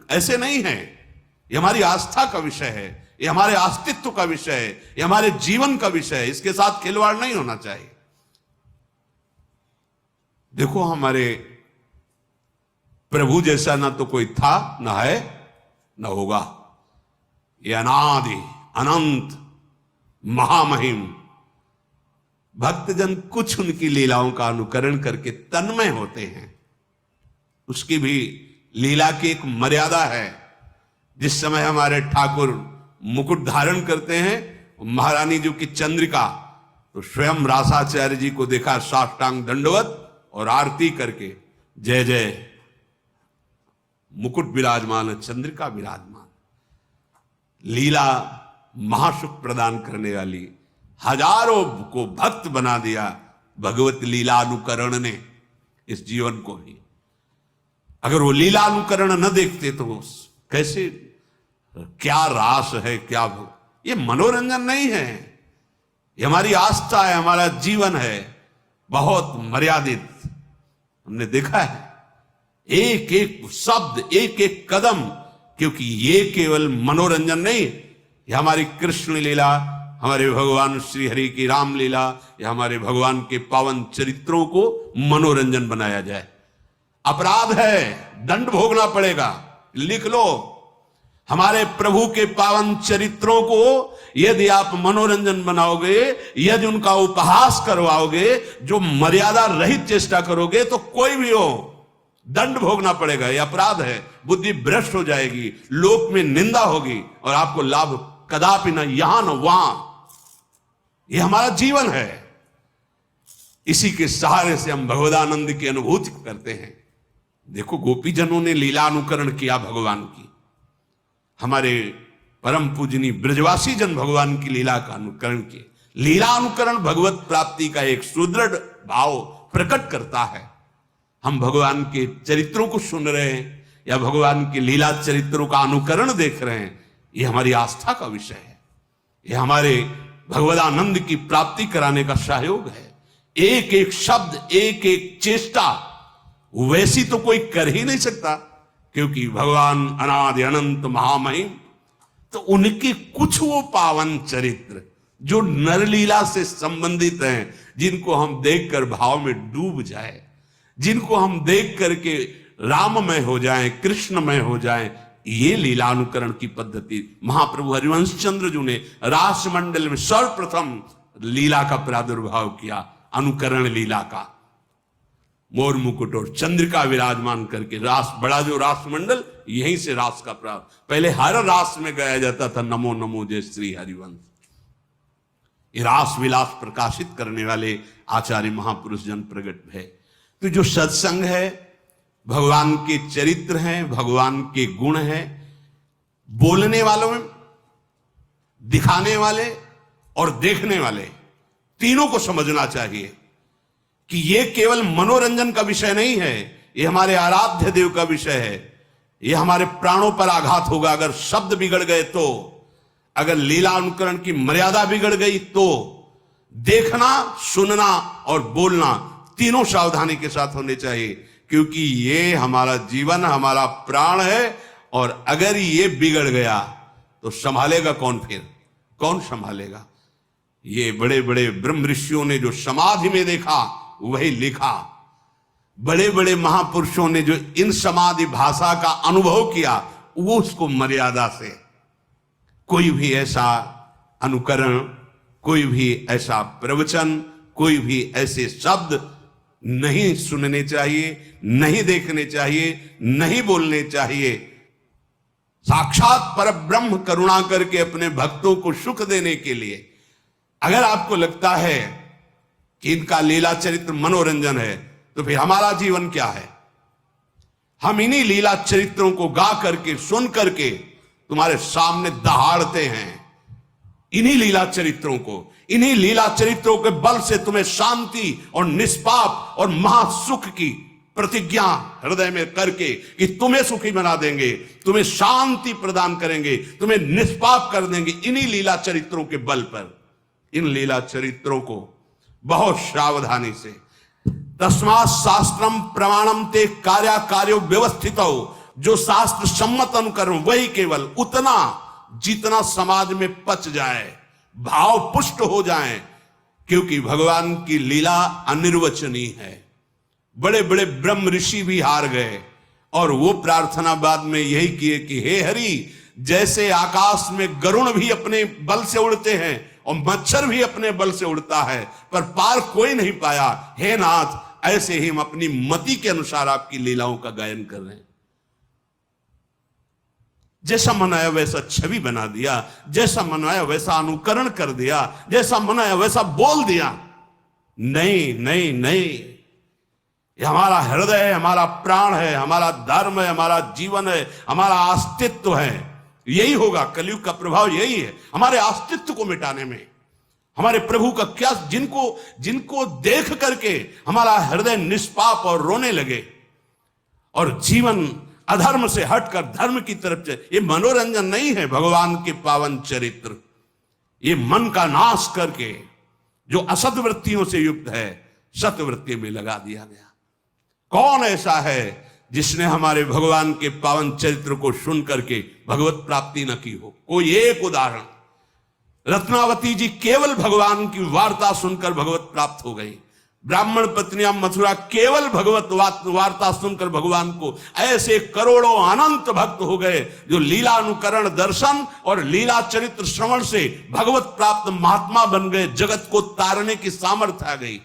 ऐसे नहीं है। ये हमारी आस्था का विषय है, ये हमारे अस्तित्व का विषय है, ये हमारे जीवन का विषय है। इसके साथ खिलवाड़ नहीं होना चाहिए। देखो, हमारे प्रभु जैसा ना तो कोई था, ना है, ना होगा। ये अनादि अनंत महामहिम। भक्तजन कुछ उनकी लीलाओं का अनुकरण करके तन्मय होते हैं। उसकी भी लीला की एक मर्यादा है। जिस समय हमारे ठाकुर मुकुट धारण करते हैं, महारानी जी की चंद्रिका, तो स्वयं रासाचार्य जी को देखा साष्टांग दंडवत और आरती करके, जय जय, मुकुट विराजमान, चंद्रिका विराजमान। लीला महासुख प्रदान करने वाली, हजारों को भक्त बना दिया भगवत लीला अनुकरण ने इस जीवन को भी। अगर वो लीला अनुकरण न देखते तो कैसे, क्या रास है, क्या ये मनोरंजन नहीं है, ये हमारी आस्था है, हमारा जीवन है, बहुत मर्यादित। हमने देखा है एक एक शब्द, एक एक कदम, क्योंकि ये केवल मनोरंजन नहीं, ये हमारी कृष्ण लीला, हमारे भगवान श्री हरि की रामलीला, या हमारे भगवान के पावन चरित्रों को मनोरंजन बनाया जाए। अपराध है, दंड भोगना पड़ेगा। लिख लो, हमारे प्रभु के पावन चरित्रों को यदि आप मनोरंजन बनाओगे, यदि उनका उपहास करवाओगे, जो मर्यादा रहित चेष्टा करोगे, तो कोई भी हो दंड भोगना पड़ेगा। यह अपराध है, बुद्धि भ्रष्ट हो जाएगी, लोक में निंदा होगी और आपको लाभ कदापि न यहां न वहां। यह हमारा जीवन है, इसी के सहारे से हम भगवदानंद की अनुभूति करते हैं। देखो, गोपीजनों ने लीला अनुकरण किया भगवान की। हमारे परम पूजनी ब्रजवासी जन भगवान की लीला का अनुकरण किए। लीला अनुकरण भगवत प्राप्ति का एक सुदृढ़ भाव प्रकट करता है। हम भगवान के चरित्रों को सुन रहे हैं या भगवान के लीला चरित्रों का अनुकरण देख रहे हैं, यह हमारी आस्था का विषय है, यह हमारे भगवदानंद की प्राप्ति कराने का सहयोग है। एक एक शब्द, एक एक चेष्टा वैसी तो कोई कर ही नहीं सकता, क्योंकि भगवान अनादि अनंत महामहिम। तो उनके कुछ वो पावन चरित्र जो नरलीला से संबंधित हैं, जिनको हम देखकर भाव में डूब जाए, जिनको हम देख करके राममय हो जाएं, कृष्णमय हो जाएं, ये लीला अनुकरण की पद्धति महाप्रभु हरिवंश चंद्र जी ने रास मंडल में सर्वप्रथम लीला का प्रादुर्भाव किया, अनुकरण लीला का। मोर मुकुट और चंद्रिका विराजमान करके रास, बड़ा जो रास मंडल, यहीं से रास का प्रारंभ। पहले हर रास में गाया जाता था नमो नमो जय श्री हरिवंश। ये रास विलास प्रकाशित करने वाले आचार्य महापुरुष जन प्रगट है। तो जो सत्संग है, भगवान के चरित्र हैं, भगवान के गुण हैं, बोलने वालों में, दिखाने वाले और देखने वाले, तीनों को समझना चाहिए कि ये केवल मनोरंजन का विषय नहीं है, ये हमारे आराध्य देव का विषय है। ये हमारे प्राणों पर आघात होगा अगर शब्द बिगड़ गए तो, अगर लीला अनुकरण की मर्यादा बिगड़ गई तो। देखना, सुनना और बोलना तीनों सावधानी के साथ होने चाहिए, क्योंकि ये हमारा जीवन, हमारा प्राण है। और अगर ये बिगड़ गया तो संभालेगा कौन? फिर कौन संभालेगा? ये बड़े बड़े ब्रह्म ऋषियों ने जो समाधि में देखा वही लिखा। बड़े बड़े महापुरुषों ने जो इन समाधि भाषा का अनुभव किया, वो उसको मर्यादा से, कोई भी ऐसा अनुकरण, कोई भी ऐसा प्रवचन, कोई भी ऐसे शब्द नहीं सुनने चाहिए, नहीं देखने चाहिए, नहीं बोलने चाहिए। साक्षात परब्रह्म करुणा करके अपने भक्तों को सुख देने के लिए, अगर आपको लगता है कि इनका लीला चरित्र मनोरंजन है, तो फिर हमारा जीवन क्या है? हम इन्हीं लीला चरित्रों को गा करके, सुन करके तुम्हारे सामने दहाड़ते हैं। इन्हीं लीला चरित्रों को, इन्हीं लीला चरित्रों के बल से तुम्हें शांति और निष्पाप और महासुख की प्रतिज्ञा हृदय में करके कि तुम्हें सुखी बना देंगे, तुम्हें शांति प्रदान करेंगे, तुम्हें निष्पाप कर देंगे, इन्हीं लीला चरित्रों के बल पर। इन लीला चरित्रों को बहुत सावधानी से, तस्मात् शास्त्रम प्रमाणम ते कार्या कार्यो व्यवस्थितो जो शास्त्र सम्मत अनुकरण, वही केवल उतना जितना समाज में पच जाए, भाव पुष्ट हो जाए, क्योंकि भगवान की लीला अनिर्वचनीय है। बड़े बड़े ब्रह्म ऋषि भी हार गए और वो प्रार्थना बाद में यही किए कि हे हरि, जैसे आकाश में गरुण भी अपने बल से उड़ते हैं और मच्छर भी अपने बल से उड़ता है पर पार कोई नहीं पाया, हे नाथ, ऐसे ही हम अपनी मति के अनुसार आपकी लीलाओं का गायन कर रहे हैं। जैसा मन आया वैसा छवि बना दिया, जैसा मन आया वैसा अनुकरण कर दिया, जैसा मन आया वैसा बोल दिया। नहीं नहीं नहीं, ये हमारा हृदय है, हमारा प्राण है, हमारा धर्म है, हमारा जीवन है, हमारा अस्तित्व है। यही होगा, कलयुग का प्रभाव यही है, हमारे अस्तित्व को मिटाने में। हमारे प्रभु का क्या, जिनको देख करके हमारा हृदय निष्पाप और रोने लगे और जीवन अधर्म से हटकर धर्म की तरफ से। ये मनोरंजन नहीं है भगवान के पावन चरित्र, ये मन का नाश करके जो असत वृत्तियों से युक्त है सतवृत्ति में लगा दिया गया। कौन ऐसा है जिसने हमारे भगवान के पावन चरित्र को सुन करके भगवत प्राप्ति न की हो? कोई एक उदाहरण, रत्नावती जी केवल भगवान की वार्ता सुनकर भगवत प्राप्त हो गई। ब्राह्मण पत्नियां मथुरा केवल भगवत वार्ता सुनकर भगवान को, ऐसे करोड़ों अनंत भक्त हो गए जो लीला अनुकरण दर्शन और लीला चरित्र श्रवण से भगवत प्राप्त महात्मा बन गए। जगत को तारने की सामर्थ्य आ गई।